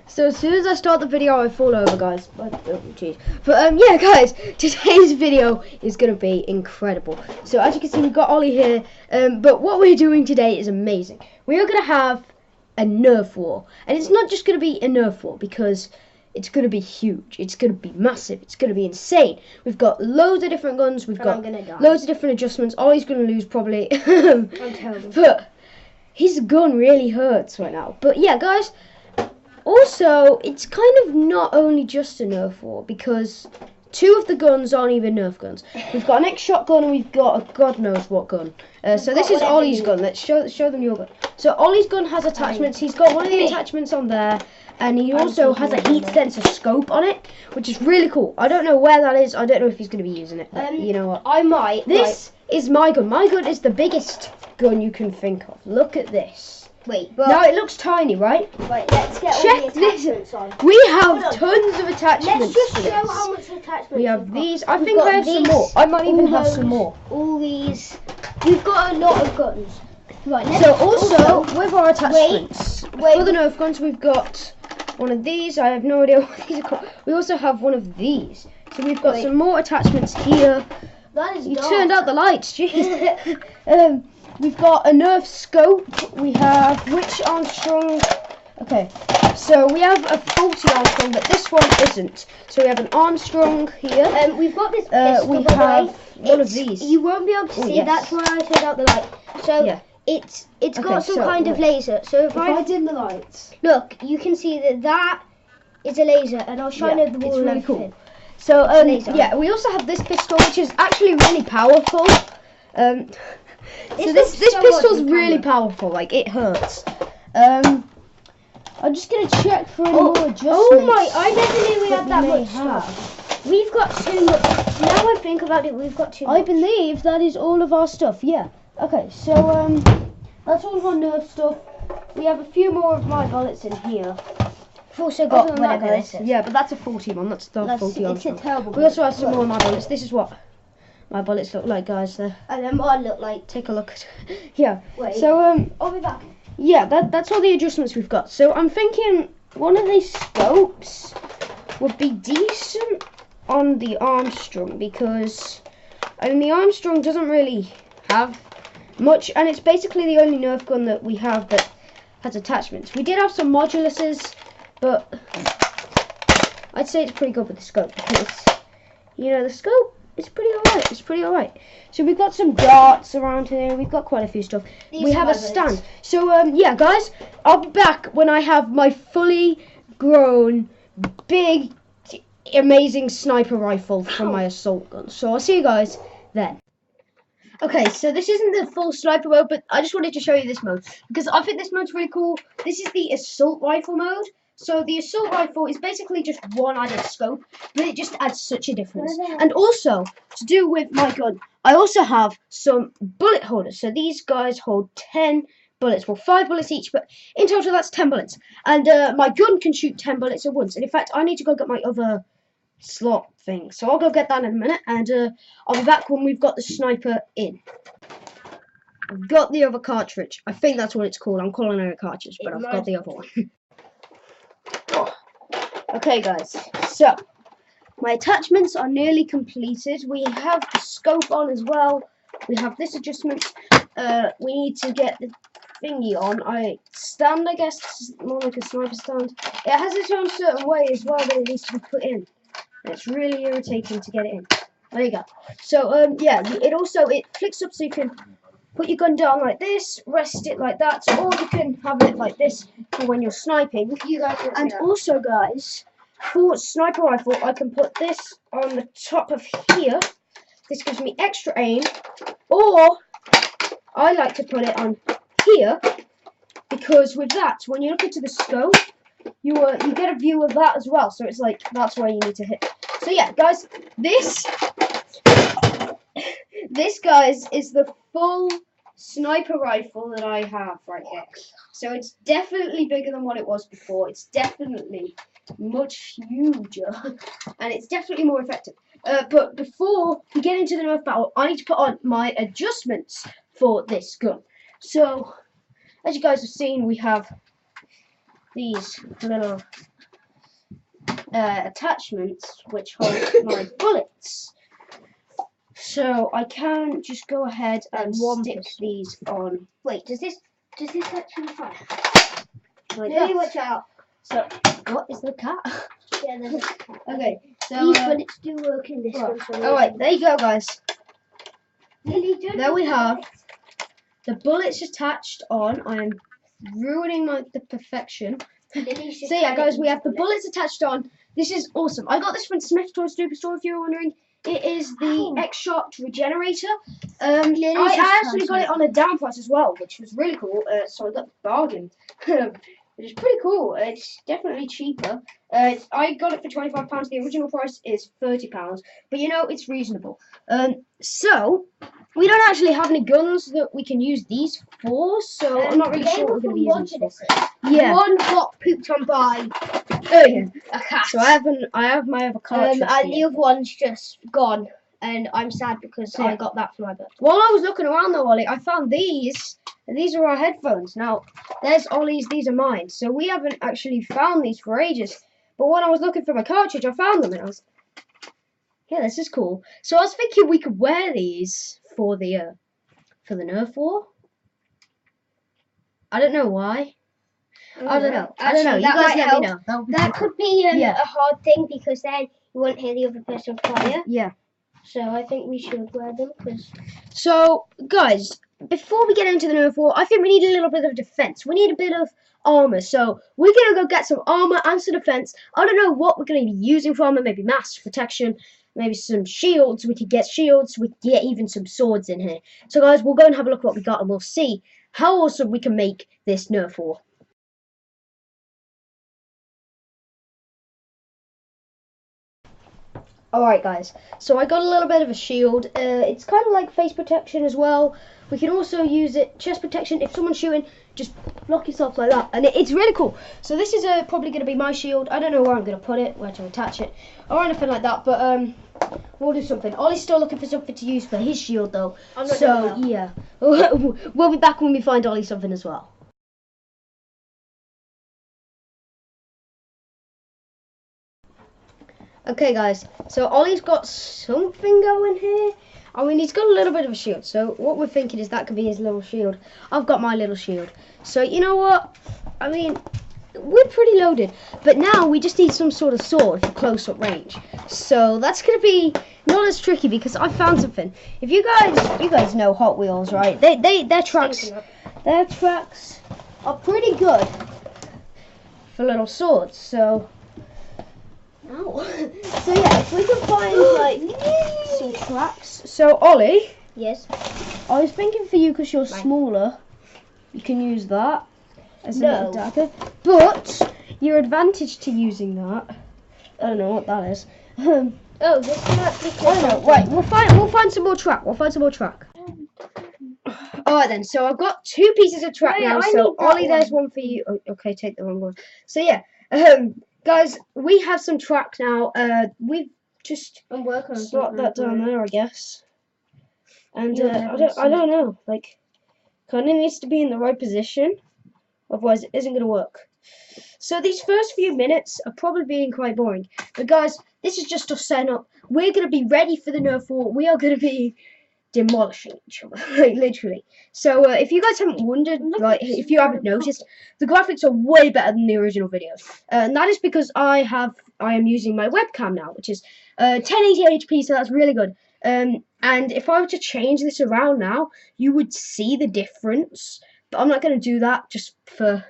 So as soon as I start the video, I fall over, guys. Oh, jeez. But yeah, guys, today's video is gonna be incredible. So as you can see, we've got Ollie here. But what we're doing today is amazing. We are gonna have a nerf war, and it's not just gonna be a nerf war because it's gonna be huge. It's gonna be massive. It's gonna be insane. We've got loads of different guns. We've got loads of different adjustments. Ollie's gonna lose probably. I'm terrible. But his gun really hurts right now. But yeah, guys. Also, it's kind of not only just a nerf war because two of the guns aren't even nerf guns. We've got an X shotgun and we've got a god knows what gun. So this is Ollie's gun. Let's show them your gun. So Ollie's gun has attachments. He's got one of the attachments on there, and he also has a heat sensor scope on it, which is really cool. I don't know where that is. I don't know if he's going to be using it. But you know what? I might. This is my gun. My gun is the biggest gun you can think of. Look at this. Wait, but now it looks tiny, right? Wait, let's get Check all the attachments on. We have tons of attachments. Let's just to show this. how much attachments We have we've these. got. I think I have some more. I might even have those, some more. All these. We've got a lot of guns. Right. So also with our attachments for the nerf guns, we've got one of these. I have no idea what these are called. We also have one of these. So we've got some more attachments here. That is You dark. turned out the lights, jeez. We've got a nerf scope. We have which Armstrong? Okay, so we have a faulty Armstrong, but this one isn't. So we have an Armstrong here. We've got this pistol. We have one of these. You won't be able to see. Yes. That's why I turned out the light. So yeah. it's got Okay, some so, kind of laser. So if I dim the lights, look, you can see that is a laser, and I'll shine over the wall. it's really and cool. everything. So laser. yeah, we also have this pistol, which is actually really powerful. So this pistol's really powerful. Like it hurts. I'm just gonna check for any more adjustments. Oh my! I never knew we had that much have. stuff. We've got too much. Now I think about it, we've got too much. I believe that is all of our stuff. Yeah. Okay. So that's all of our nerf stuff. We have a few more of my bullets in here. We've also got Other than whatever that, this is. yeah, but that's a 40 one. That's the 40 It's a terrible. We also have some more of my bullets. This is what my bullets look like, guys. There. And then what I look like. Take a look. Yeah. Wait. So I'll be back. yeah, that's all the adjustments we've got. So I'm thinking one of these scopes would be decent on the Armstrong because I mean the Armstrong doesn't really have much, and it's basically the only nerf gun that we have that has attachments. We did have some moduluses, but I'd say it's pretty good with the scope because you know the scope is pretty alright. It's pretty alright. So we've got some darts around here. We've got quite a few stuff. We have a stand. So yeah, guys, I'll be back when I have my fully grown, big, amazing sniper rifle from my assault gun. So I'll see you guys then. Okay, so this isn't the full sniper mode, but I just wanted to show you this mode because I think this mode's really cool. This is the assault rifle mode. So the assault rifle is basically just one added scope, but it just adds such a difference. And also, to do with my gun, I also have some bullet holders. So these guys hold 10 bullets. Well, 5 bullets each, but in total that's 10 bullets. And my gun can shoot 10 bullets at once. And in fact, I need to go get my other slot thing. So I'll go get that in a minute, and I'll be back when we've got the sniper in. I've got the other cartridge. I think that's what it's called. I'm calling it a cartridge, but I've got the other one. Okay, guys, so my attachments are nearly completed. We have the scope on as well. We have this adjustment. We need to get the thingy on. I guess, it's more like a sniper stand. It has its own certain way as well that it needs to be put in. And it's really irritating to get it in. There you go. So yeah, it flicks up so you can put your gun down like this, rest it like that, or you can have it like this for when you're sniping. And also, guys, for sniper rifle, I can put this on the top of here. This gives me extra aim, or I like to put it on here because with that, when you look into the scope, you get a view of that as well. So it's like that's where you need to hit. So yeah, guys, this guys is the full sniper rifle that I have right here. So it's definitely bigger than what it was before. It's definitely much huger, and it's definitely more effective. But before we get into the nerf battle, I need to put on my adjustments for this gun. So as you guys have seen, we have these little attachments which hold my bullets. So I can just go ahead and stick these on. Wait, does this actually fire? Like Lily, that. watch out. So what is the cat? Yeah, there's a cat. Okay, so These bullets do work in this one. So alright, there you go, guys. Lily, There we have the bullets attached on. I am ruining the perfection. So yeah, guys, we have the bullets attached on. This is awesome. I got this from Smith's Toy Superstore, if you're wondering. It is the X-Shot Regenerator. I actually got it on a down price as well, which was really cool. So I got the bargain, which is pretty cool. It's definitely cheaper. I got it for £25. The original price is £30, but you know, it's reasonable. So we don't actually have any guns that we can use these for, so I'm not really sure what we're going to be using this for. Yeah. One got pooped on by a cat. So I have my other cartridge. And the other one's just gone, and I'm sad because I got that for my birthday. While I was looking around though, Ollie, I found these. These are our headphones. Now, there's Ollie's, these are mine. So we haven't actually found these for ages. But when I was looking for my cartridge, I found them, and I was, yeah, this is cool. So I was thinking we could wear these for the Nerf war. I don't know why. I don't know. I don't know. You guys let me know. That could be a hard thing because then you won't hear the other person fire. Yeah. So I think we should wear them because. So guys, before we get into the Nerf war, I think we need a little bit of defense. We need a bit of armor. So we're gonna go get some armor and some defense. I don't know what we're gonna be using for armor. Maybe mask protection. Maybe some shields. We could get shields. We could get even some swords in here. So guys, we'll go and have a look at what we got, and we'll see how awesome we can make this Nerf war. Alright guys, so I got a little bit of a shield. It's kind of like face protection as well. We can also use it, chest protection. If someone's shooting, just block yourself like that. And it's really cool. So this is probably going to be my shield. I don't know where I'm going to put it, where to attach it, or anything like that. But we'll do something. Ollie's still looking for something to use for his shield though. So yeah, we'll be back when we find Ollie something as well. Okay guys, so Ollie's got something going here. I mean, he's got a little bit of a shield, so what we're thinking is that could be his little shield. I've got my little shield. So you know what? I mean, we're pretty loaded. But now we just need some sort of sword for close-up range. So that's going to be not as tricky because I found something. If you guys know Hot Wheels, right? Their tracks are pretty good for little swords. So so yeah, if we can find like some tracks. So Ollie, yes, I was thinking for you because you're smaller, you can use that as a little dagger. But your advantage to using that, I don't know what that is. Oh, this might be. I don't know. Right, we'll find some more track. Alright then, so I've got 2 pieces of track now. So Ollie, there's one for you. Oh, okay, take the wrong one. So yeah, guys, we have some track now. We've just slot that down there, I guess. And I don't know, like, kind of needs to be in the right position, otherwise it isn't going to work. So these first few minutes are probably being quite boring. But guys, this is just us setting up. We're going to be ready for the Nerf war. We are going to be demolishing each other, like literally. So if you guys haven't wondered, like if you haven't noticed, the graphics are way better than the original videos, and that is because I am using my webcam now, which is 1080p, so that's really good. And if I were to change this around now, you would see the difference, but I'm not going to do that just for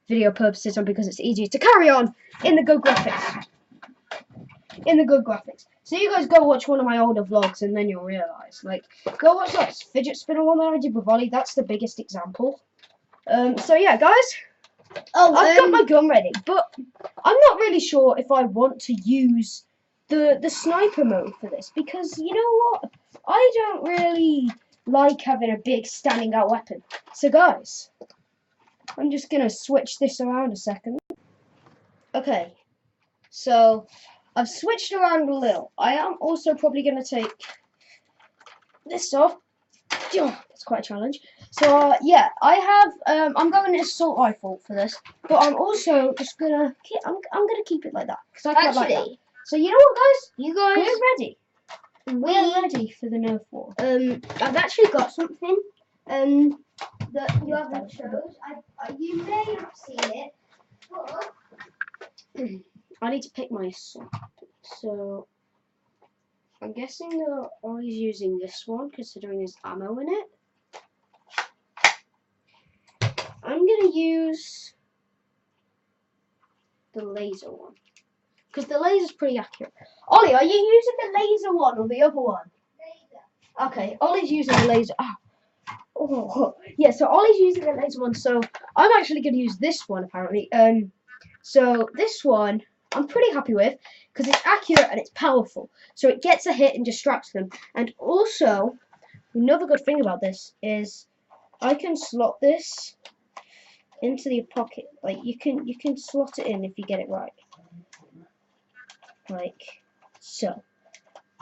video purposes and because it's easier to carry on in the good graphics. So you guys go watch one of my older vlogs and then you'll realise. Like, go watch that fidget spinner one that I did with Ollie. That's the biggest example. So yeah, guys. I've got my gun ready, but I'm not really sure if I want to use the sniper mode for this because you know what? I don't really like having a big standing out weapon. So guys, I'm just gonna switch this around a second. Okay, so I've switched around a little. I am also probably going to take this off That's quite a challenge. So yeah, I have I'm going assault rifle for this, but I'm also just gonna I'm gonna keep it like that because I quite like that. So you know what, guys? We're ready. We're ready for the Nerf war. I've actually got something that you haven't shown. You may have seen it, but I need to pick my assault. So I'm guessing that Ollie's using this one, considering there's ammo in it. I'm gonna use the laser one, because the laser's pretty accurate. Ollie, are you using the laser one or the other one? Laser. Okay, Ollie's using the laser. Oh, yeah, so Ollie's using the laser one, so I'm actually going to use this one, apparently. So this one, I'm pretty happy with, because it's accurate and it's powerful. So it gets a hit and distracts them. And also, another good thing about this is I can slot this into the pocket. Like, you can slot it in if you get it right. Like so.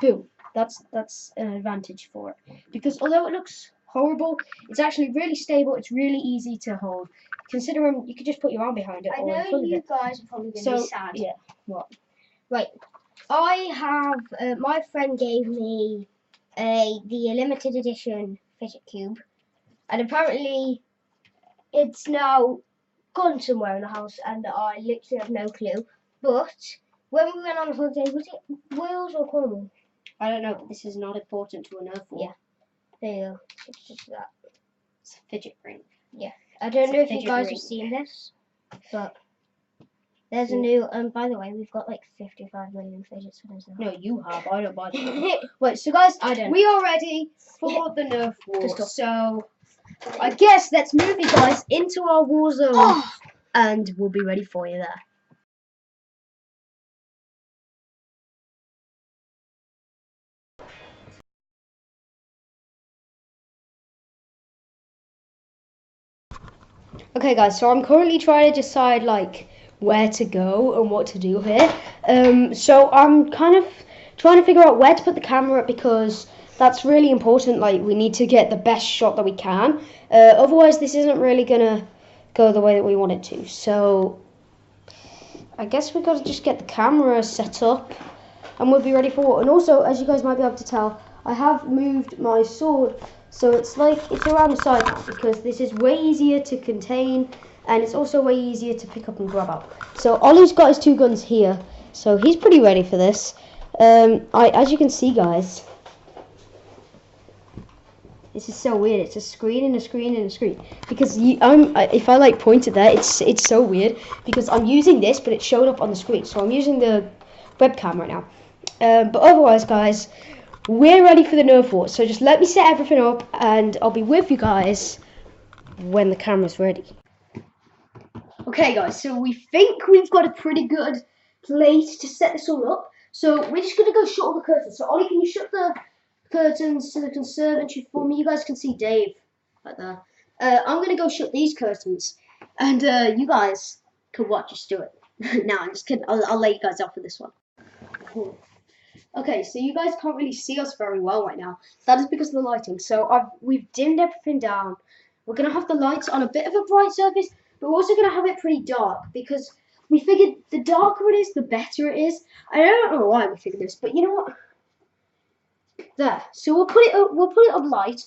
Boom. That's an advantage for it. Because although it looks horrible, it's actually really stable. It's really easy to hold. Considering you could just put your arm behind it. I know you guys are probably going to be sad. Yeah. What? Right. I have my friend gave me the limited edition fidget cube, and apparently it's now gone somewhere in the house, and I literally have no clue. But when we went on holiday, was it Wales or Cornwall? I don't know, but this is not important to a Nerf war. Yeah. There you go. It's just that. It's a fidget ring. Yeah. I don't know if you guys have seen this, but there's a new. By the way, we've got like 55 million fidgets for this now. No, you have. I don't buy them. Wait, so guys, we are ready for the Nerf war. So I guess let's move you guys into our war zone, and we'll be ready for you there. Okay guys, so I'm currently trying to decide like where to go and what to do here. So I'm kind of trying to figure out where to put the camera because that's really important. Like we need to get the best shot that we can. Otherwise this isn't really gonna go the way that we want it to. So I guess we've got to just get the camera set up and we'll be ready for war. And also, as you guys might be able to tell, I have moved my sword. So it's around the side now because this is way easier to contain and it's also way easier to pick up and grab out. So Ollie's got his two guns here, so he's pretty ready for this. As you can see, guys, this is so weird. It's a screen and a screen and a screen because if I like point it there, it's so weird because I'm using this, but it's showing up on the screen. So I'm using the webcam right now. But otherwise, guys, we're ready for the Nerf war, so just let me set everything up and I'll be with you guys when the camera's ready. Okay guys, so we think we've got a pretty good place to set this all up. So we're just going to go shut all the curtains. So Ollie, can you shut the curtains to the conservatory for me? You guys can see Dave right there. I'm going to go shut these curtains and you guys can watch us do it. No, I'm just kidding. I'll let you guys off with this one. Cool. Okay, so you guys can't really see us very well right now. That is because of the lighting. So we've dimmed everything down. We're going to have the lights on a bit of a bright surface, but we're also going to have it pretty dark because we figured the darker it is, the better it is. I don't know why we figured this, but you know what? There. So we'll put it up light.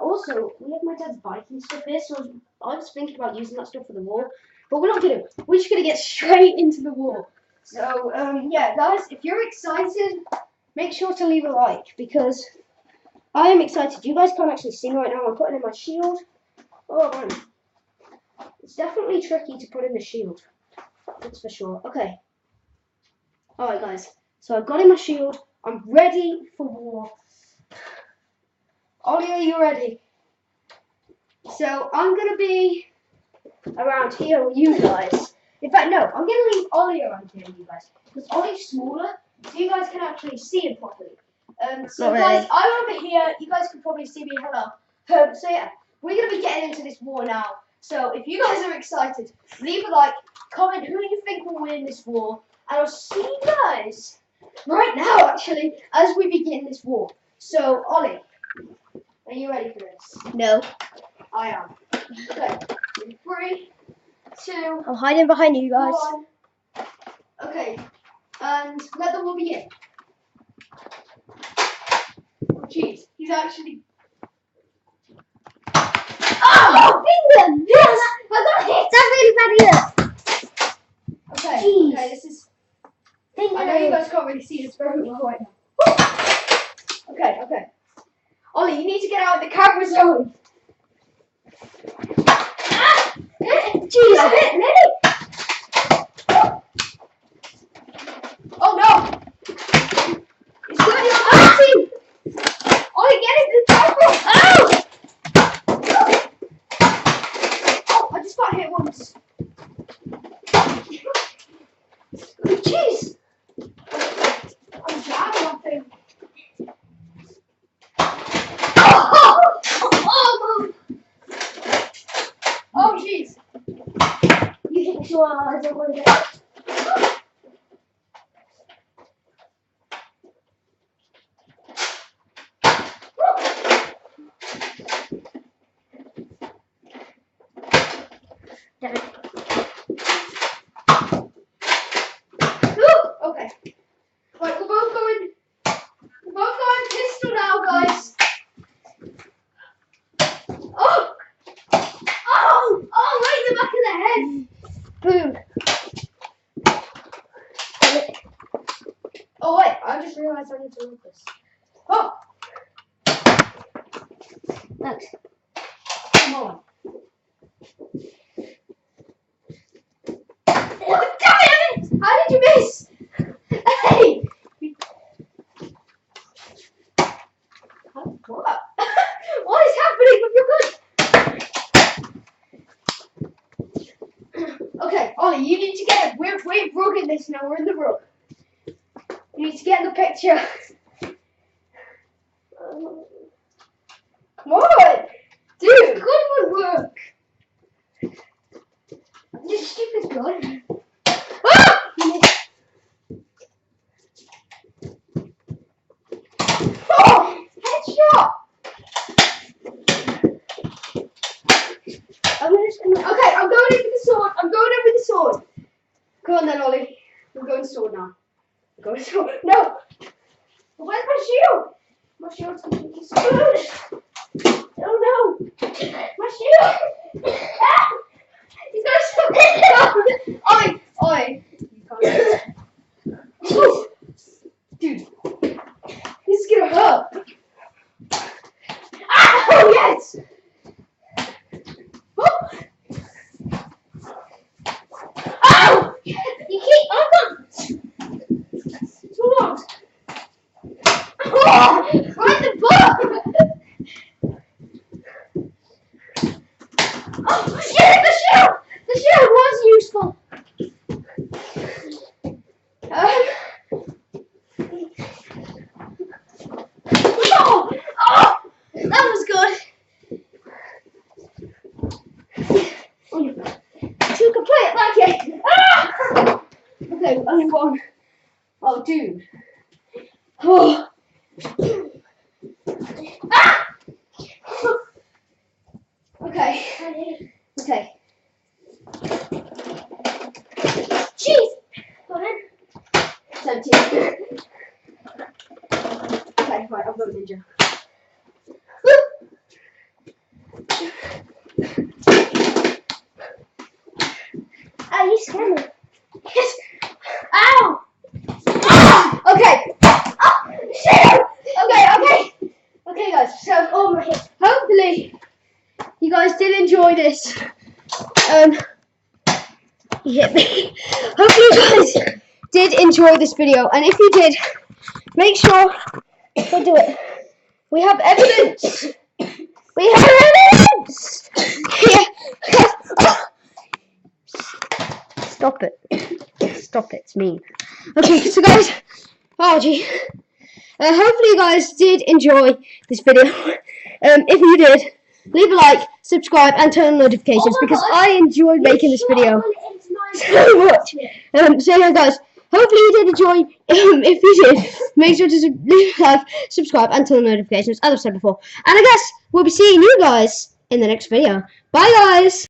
Also, we have my dad's bike and stuff here, so I was thinking about using that stuff for the wall, but we're not going to. We're just going to get straight into the wall. So, yeah, guys, if you're excited, make sure to leave a like, because I am excited. You guys can't actually see me right now. I'm putting in my shield. Oh, man. It's definitely tricky to put in the shield. That's for sure. Okay. Alright, guys. So I've got in my shield. I'm ready for war. Ollie, are you ready? So I'm going to be around here with you guys. In fact, no, I'm going to leave Ollie around here with you guys. Because Ollie's smaller, so you guys can actually see him properly. So guys, I'm over here. You guys can probably see me. Hello. So yeah, we're going to be getting into this war now. So if you guys are excited, leave a like, comment who you think will win this war. And I'll see you guys right now, actually, as we begin this war. So, Ollie, Are you ready for this? No. I am. Okay. 3, 2. I'm hiding behind you guys. 1. Okay. And let the one begin. Oh, jeez. He's actually. Oh! Finger! Yes! I got hit! That's really bad. Okay. Jeez. Okay, this is. Finger. I know you guys can't really see this very well right now. Okay, okay. Ollie, you need to get out of the camera zone. Ah! Jeez, Lily! Oh no! It's good, you're naughty! Ollie, get in the camera! Oh! Oh, I just got hit once. Jeez! I'm jabbing off him. Oh, jeez. You think so? I don't want to get. Okay. Right, we're both going pistol now, guys. Oh! Oh! Oh, right in the back of the head. Boom. Oh, wait, I just realised I need to move this. Oh! Thanks. Come on. Oh, damn it! How did you miss? Hey! What? What is happening with your gun? Okay, Ollie, you need to get it. We're rugging this now. We're in the rug. You need to get in the picture. Come on! Dude, good would work. This stupid gun. Ah! Oh! Headshot! Okay, I'm going in with the sword. I'm going in with the sword. Come on then, Ollie. I'm going sword now. I'm going sword. No! Where's my shield? My shield's completely screwed. Oh no! My shield! Ah! He's got a shield! Ollie! Ollie! You can't. Dude. This is gonna hurt. Ah! Oh yes! Oh! Ow! You keep on! Too long. Oh! Right in the butt! Oh shit! The shield! The shield was useful. Oh! Oh! That was good. You can play it like it. Ah! Okay, only one. Oh, dude. Oh. Ah! Okay. Okay. Jeez. Go ahead. It's empty. Okay, right, I'll go ninja. Ah, you scared me. Yes. Ow! Ah! Okay. Oh, shit! Okay. Okay, guys. So, oh my hip. Hopefully, you guys did enjoy this. He hit me. Hopefully, you guys did enjoy this video, and if you did, make sure to do it. We have evidence. We have evidence. Yeah. Stop it. Stop it. It's mean. Okay, so guys, oh gee. Hopefully you guys did enjoy this video. If you did, leave a like, subscribe, and turn on notifications because I enjoyed making this video so much. So yeah, guys, hopefully you did enjoy. If you did, make sure to leave a like, subscribe, and turn on notifications, as I've said before. And I guess we'll be seeing you guys in the next video. Bye, guys!